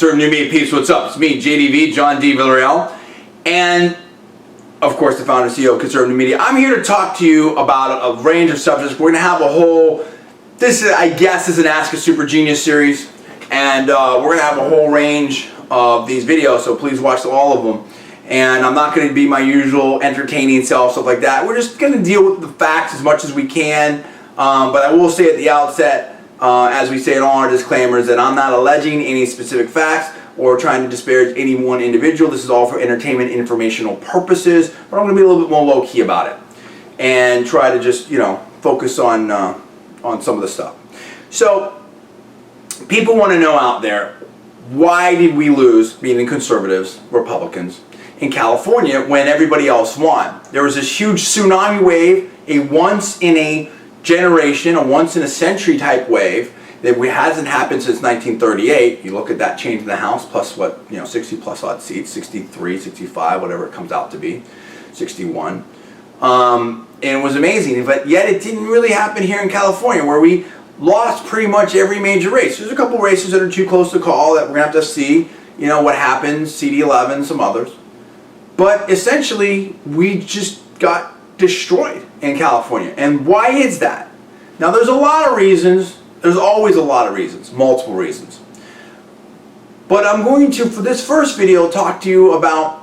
Conservative New Media peeps, what's up? It's me, JDV, John D. Villarreal, and of course the founder and CEO of Conservative New Media. I'm here to talk to you about a range of subjects. We're going to have a whole, this is, I guess, is an Ask a Super Genius series, and we're going to have a whole range of these videos, so please watch all of them. And I'm not going to be my usual entertaining self, stuff like that. We're just going to deal with the facts as much as we can, but I will say at the outset, as we say in all our disclaimers, that I'm not alleging any specific facts or trying to disparage any one individual. This is all for entertainment, informational purposes, but I'm going to be a little bit more low-key about it and try to just, focus on some of the stuff. So, people want to know out there, why did we lose, meaning conservatives, Republicans, in California when everybody else won? There was this huge tsunami wave, a once-in-a-generation, a once-in-a-century type wave that hasn't happened since 1938. You look at that change in the House, plus what, 60 plus odd seats, 63, 65, whatever it comes out to be, 61. And it was amazing, but yet it didn't really happen here in California, where we lost pretty much every major race. There's a couple races that are too close to call that we're going to have to see, what happens, CD11, some others. But essentially, we just got destroyed in California. And why is that? Now, there's a lot of reasons. There's always a lot of reasons, multiple reasons. But I'm going to, for this first video, talk to you about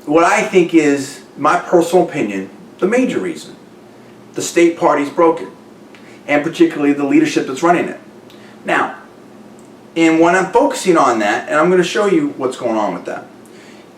what I think is, my personal opinion, the major reason. The state party's broken, and particularly the leadership that's running it. Now, and when I'm focusing on that, and I'm going to show you what's going on with that.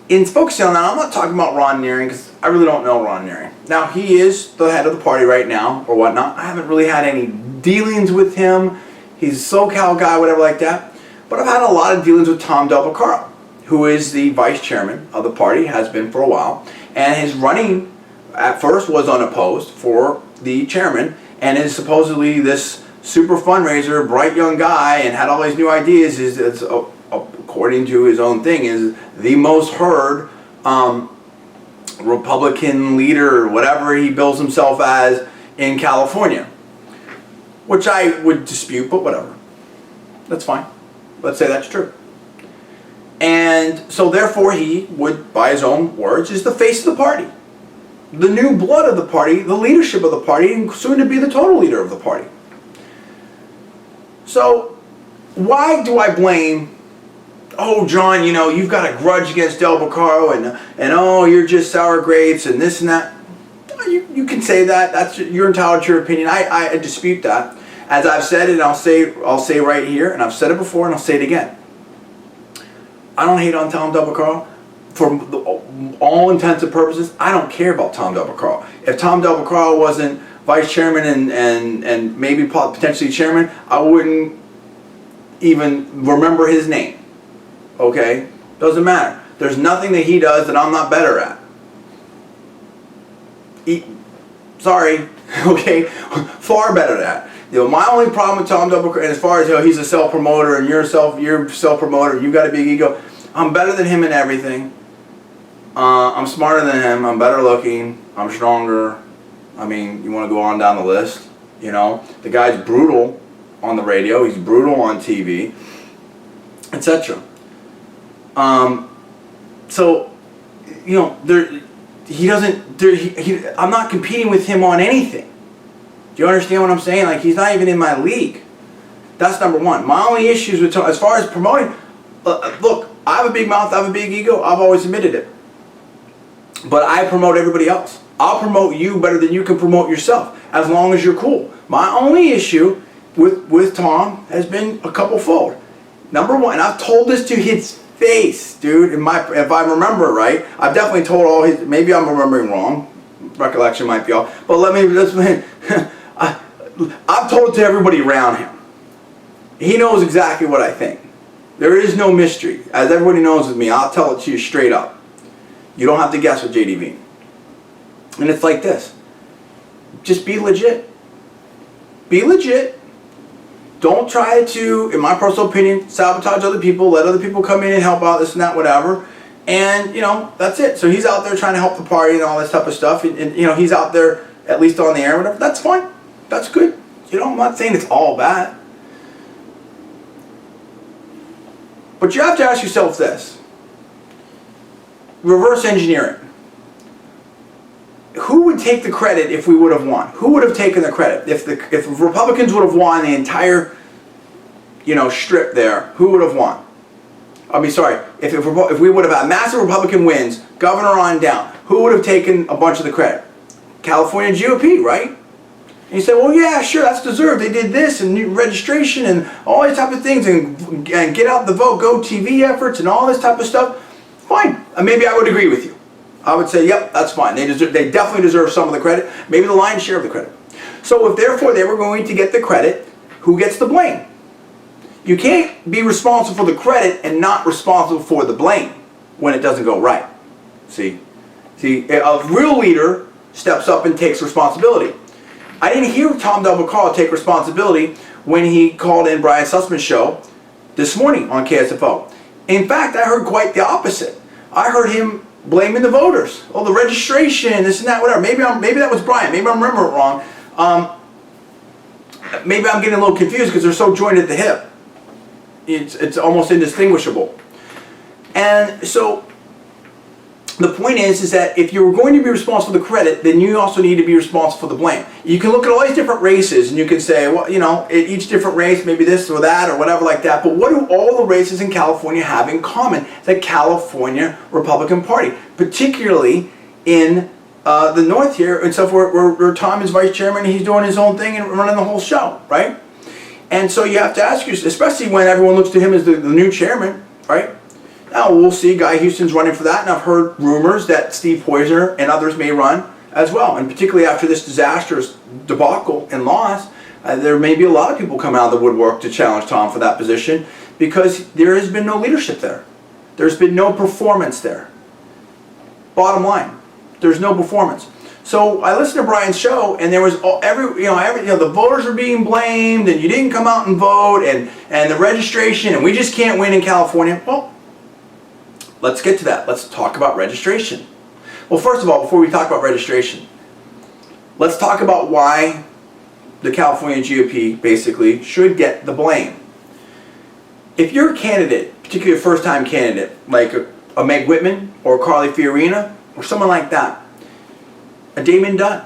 In focusing on that, I'm not talking about Ron Nearing, because I really don't know Ron Nearing. Now, he is the head of the party right now, or whatnot. I haven't really had any dealings with him. He's a SoCal guy, whatever like that. But I've had a lot of dealings with Tom Del Beccaro, who is the vice chairman of the party, has been for a while. And his running, at first, was unopposed for the chairman, and is supposedly this super fundraiser, bright young guy, and had all these new ideas, is according to his own thing, is the most heard Republican leader, or whatever he bills himself as, in California. Which I would dispute, but whatever. That's fine. Let's say that's true. And so therefore he would, by his own words, is the face of the party. The new blood of the party, the leadership of the party, and soon to be the total leader of the party. So, why do I blame, oh John, you've got a grudge against Del Beccaro, and oh, you're just sour grapes, and this and that. You can say that. You're entitled to your opinion. I dispute that. As I've said it, and I'll say right here, and I've said it before, and I'll say it again. I don't hate on Tom Del Beccaro. For all intents and purposes, I don't care about Tom Del Beccaro. If Tom Del Beccaro wasn't vice chairman and maybe potentially chairman, I wouldn't even remember his name. Okay? Doesn't matter. There's nothing that he does that I'm not better at. Sorry, okay, far better than that. My only problem with Tom Del Beccaro, as far as he's a self-promoter and you're a self-promoter, you got a big ego. I'm better than him in everything. I'm smarter than him. I'm better looking. I'm stronger. I mean, you want to go on down the list. The guy's brutal on the radio. He's brutal on TV, etc. So, he doesn't. I'm not competing with him on anything. Do you understand what I'm saying? Like, he's not even in my league. That's number one. My only issues with Tom, as far as promoting, look, I have a big mouth, I have a big ego. I've always admitted it. But I promote everybody else. I'll promote you better than you can promote yourself, as long as you're cool. My only issue with Tom has been a couple-fold. Number one, and I've told this to his face, dude. If I remember right, I've definitely told all his. Maybe I'm remembering wrong. Recollection might be off. But I've told it to everybody around him. He knows exactly what I think. There is no mystery. As everybody knows with me, I'll tell it to you straight up. You don't have to guess with JDV. And it's like this. Just be legit. Be legit. Don't try to, in my personal opinion, sabotage other people, let other people come in and help out, this and that, whatever. And, that's it. So he's out there trying to help the party and all this type of stuff. And he's out there, at least on the air, whatever. That's fine. That's good. I'm not saying it's all bad. But you have to ask yourself this. Reverse engineering. Who would take the credit if we would have won? Who would have taken the credit? If Republicans would have won the entire, strip there, who would have won? If we would have had massive Republican wins, governor on down, who would have taken a bunch of the credit? California GOP, right? And you say, well, yeah, sure, that's deserved. They did this and new registration and all these type of things and get out the vote, go TV efforts and all this type of stuff. Fine. Maybe I would agree with you. I would say, yep, that's fine. They definitely deserve some of the credit, maybe the lion's share of the credit. So if therefore they were going to get the credit, who gets the blame? You can't be responsible for the credit and not responsible for the blame when it doesn't go right. See, a real leader steps up and takes responsibility. I didn't hear Tom Del take responsibility when he called in Brian Sussman's show this morning on KSFO. In fact, I heard quite the opposite. I heard him blaming the voters. Oh, the registration, this and that, whatever. Maybe that was Brian. Maybe I'm remembering it wrong. Maybe I'm getting a little confused because they're so joined at the hip. It's almost indistinguishable. And so the point is that if you're going to be responsible for the credit, then you also need to be responsible for the blame. You can look at all these different races and you can say, well, each different race, maybe this or that or whatever like that. But what do all the races in California have in common? The California Republican Party, particularly in the north here and stuff where Tom is vice chairman and he's doing his own thing and running the whole show, right? And so you have to ask yourself, especially when everyone looks to him as the new chairman, right? Now we'll see. Guy Houston's running for that, and I've heard rumors that Steve Poizner and others may run as well. And particularly after this disastrous debacle and loss, there may be a lot of people come out of the woodwork to challenge Tom for that position because there has been no leadership there. There's been no performance there. Bottom line, there's no performance. So I listened to Brian's show, and there was the voters are being blamed, and you didn't come out and vote, and the registration, and we just can't win in California. Well, let's get to that. Let's talk about registration. Well, first of all, before we talk about registration, let's talk about why the California GOP basically should get the blame. If you're a candidate, particularly a first-time candidate, like a Meg Whitman or Carly Fiorina or someone like that, a Damon Dunn,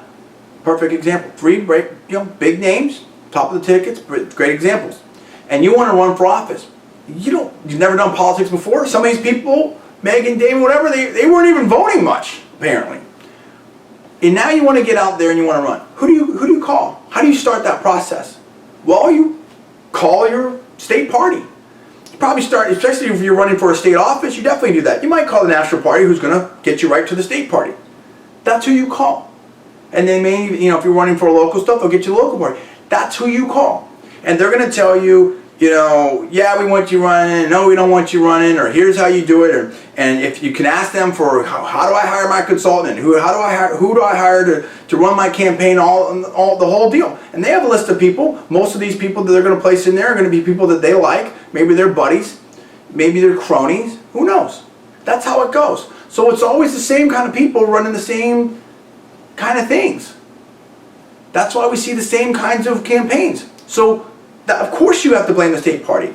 perfect example. Three big names, top of the tickets, great examples. And you want to run for office. You've never done politics before. Some of these people, Meg and Damon, whatever, they weren't even voting much, apparently. And now you want to get out there and you want to run. Who do you call? How do you start that process? Well, you call your state party. You probably start, especially if you're running for a state office, you definitely do that. You might call the national party who's going to get you right to the state party. That's who you call. And then maybe, if you're running for a local stuff, they'll get you the local party. That's who you call. And they're going to tell you, yeah, we want you running, no, we don't want you running, or here's how you do it. And if you can ask them for how do I hire my consultant, and who do I hire to run my campaign, all the whole deal. And they have a list of people. Most of these people that they're going to place in there are going to be people that they like. Maybe they're buddies, maybe they're cronies, who knows? That's how it goes. So it's always the same kind of people running the same kind of things. That's why we see the same kinds of campaigns. So of course you have to blame the state party.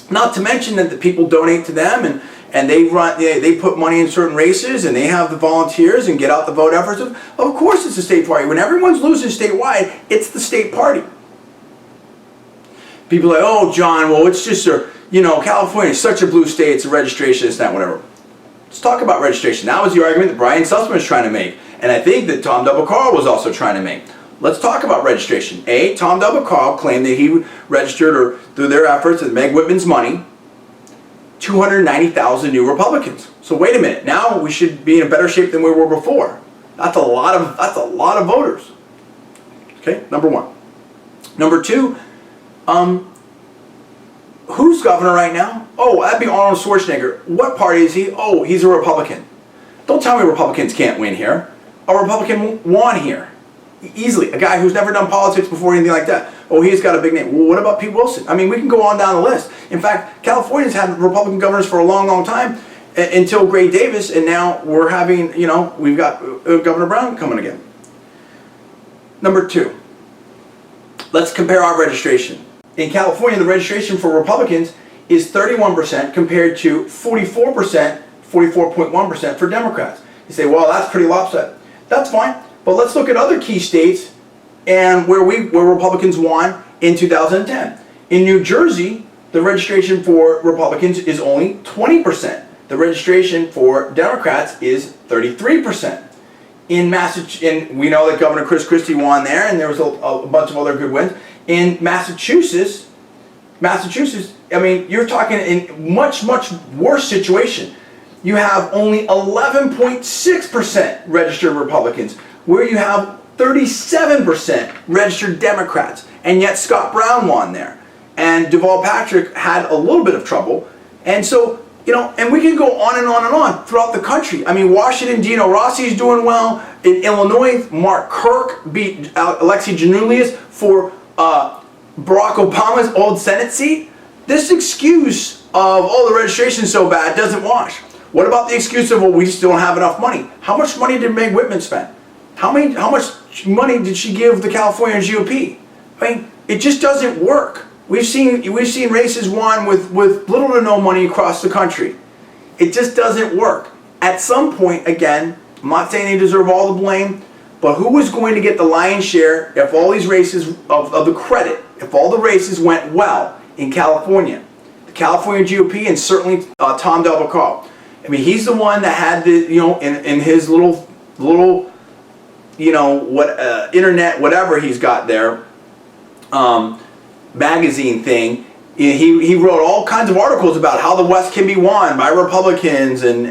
Not to mention that the people donate to them and they put money in certain races and they have the volunteers and get out the vote efforts. Of course it's the state party. When everyone's losing statewide, it's the state party. People are like, oh, John, well, it's just California is such a blue state, it's a registration, it's not whatever. Let's talk about registration. That was the argument that Brian Sussman was trying to make. And I think that Tom Del was also trying to make. Let's talk about registration. Tom Del claimed that he registered, or through their efforts with Meg Whitman's money, 290,000 new Republicans. So wait a minute. Now we should be in a better shape than we were before. That's a lot of voters. Okay, number one. Number two, who's governor right now? Oh, that'd be Arnold Schwarzenegger. What party is he? Oh, he's a Republican. Don't tell me Republicans can't win here. A Republican won here. Easily. A guy who's never done politics before, anything like that. Oh, he's got a big name. Well, what about Pete Wilson? I mean, we can go on down the list. In fact, California's had Republican governors for a long, long time until Gray Davis, and now we're having, we've got Governor Brown coming again. Number two, let's compare our registration. In California, the registration for Republicans is 31% compared to 44%, 44.1% for Democrats. You say, well, that's pretty lopsided. That's fine, but let's look at other key states and where Republicans won in 2010. In New Jersey, the registration for Republicans is only 20%. The registration for Democrats is 33%. In Massachusetts, we know that Governor Chris Christie won there, and there was a bunch of other good wins. In Massachusetts, I mean, you're talking in much worse situation. You have only 11.6% registered Republicans, where you have 37% registered Democrats, and yet Scott Brown won there. And Deval Patrick had a little bit of trouble. And so, you know, and we can go on and on and on throughout the country. I mean, Washington, Dino Rossi is doing well. In Illinois, Mark Kirk beat Alexei Janulius for Barack Obama's old Senate seat. This excuse of, oh, the registration's so bad doesn't wash. What about the excuse of, well, we just don't have enough money? How much money did Meg Whitman spend? How much money did she give the California GOP? I mean, it just doesn't work. We've seen races won with little to no money across the country. It just doesn't work. At some point, again, I'm not saying they deserve all the blame, but who was going to get the lion's share if all these races of the credit, if all the races went well in California? The California GOP and certainly Tom Del Beccaro. I mean, he's the one that had the, you know, in his little you know, internet, whatever he's got there, magazine thing. He wrote all kinds of articles about how the West can be won by Republicans and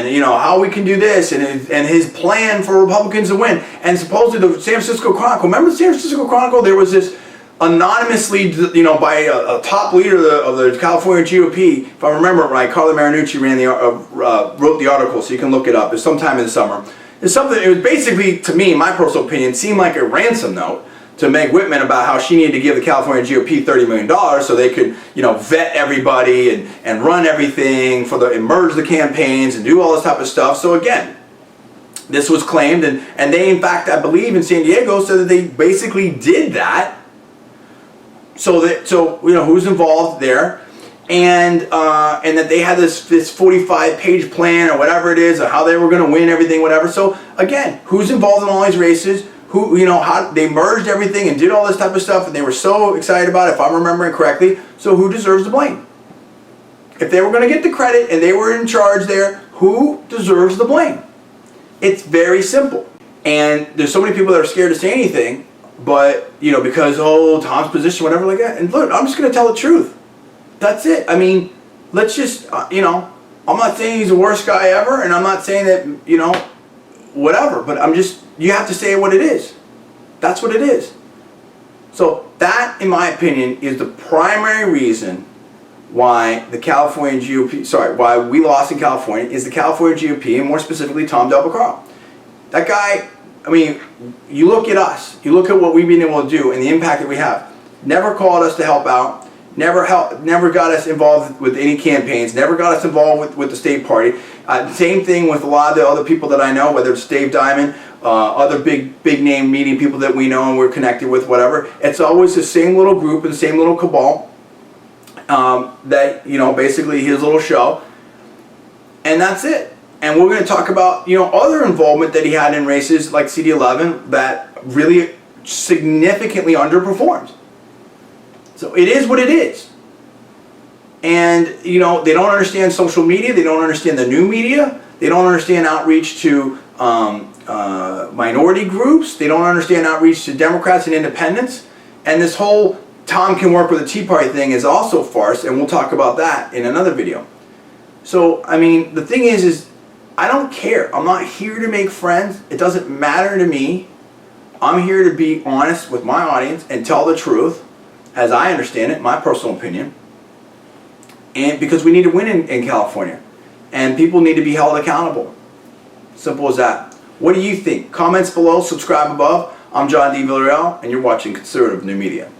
you know, how we can do this, and his plan for Republicans to win. And supposedly the San Francisco Chronicle, remember the San Francisco Chronicle? There was this anonymously, you know, by a top leader of the California GOP, if I remember it right, Carla Marinucci wrote the article, so you can look it up. It's sometime in the summer. It's something, it was basically, to me, my personal opinion, seemed like a ransom note to Meg Whitman about how she needed to give the California GOP $30 million so they could, you know, vet everybody and run everything and merge the campaigns and do all this type of stuff. So again, this was claimed, and they, in fact, I believe in San Diego, said that they basically did that. So you know, who's involved there, and that they had this 45-page plan or whatever it is of how they were going to win everything, whatever. So again, who's involved in all these races? Who, you know, how they merged everything and did all this type of stuff, and they were so excited about it, if I'm remembering correctly. So who deserves the blame? If they were going to get the credit and they were in charge there, who deserves the blame? It's very simple. And there's so many people that are scared to say anything, but, you know, because, oh, Tom's position, whatever like that. And look, I'm just going to tell the truth. That's it. I mean, let's just, you know, I'm not saying he's the worst guy ever, and I'm not saying that, you know, whatever, but I'm just, you have to say what it is. That's what it is. So that, in my opinion, is the primary reason why the California GOP, why we lost in California, is the California GOP, and more specifically Tom Del Beccaro. That guy, I mean, you look at us, you look at what we've been able to do and the impact that we have. Never called us to help out, never got us involved with any campaigns, never got us involved with the state party. Same thing with a lot of the other people that I know, whether it's Dave Diamond, other big name media people that we know and we're connected with, whatever. It's always the same little group and the same little cabal that, you know, basically his little show, and that's it. And we're going to talk about, you know, other involvement that he had in races like CD11 that really significantly underperformed. So it is what it is. And, you know, they don't understand social media. They don't understand the new media. They don't understand outreach to minority groups. They don't understand outreach to Democrats and independents. And this whole Tom can work with the Tea Party thing is also farce, and we'll talk about that in another video. So, I mean, the thing is I don't care. I'm not here to make friends. It doesn't matter to me. I'm here to be honest with my audience and tell the truth, as I understand it, my personal opinion. And because we need to win in California. And people need to be held accountable. Simple as that. What do you think? Comments below, subscribe above. I'm John D. Villarreal, and you're watching Conservative New Media.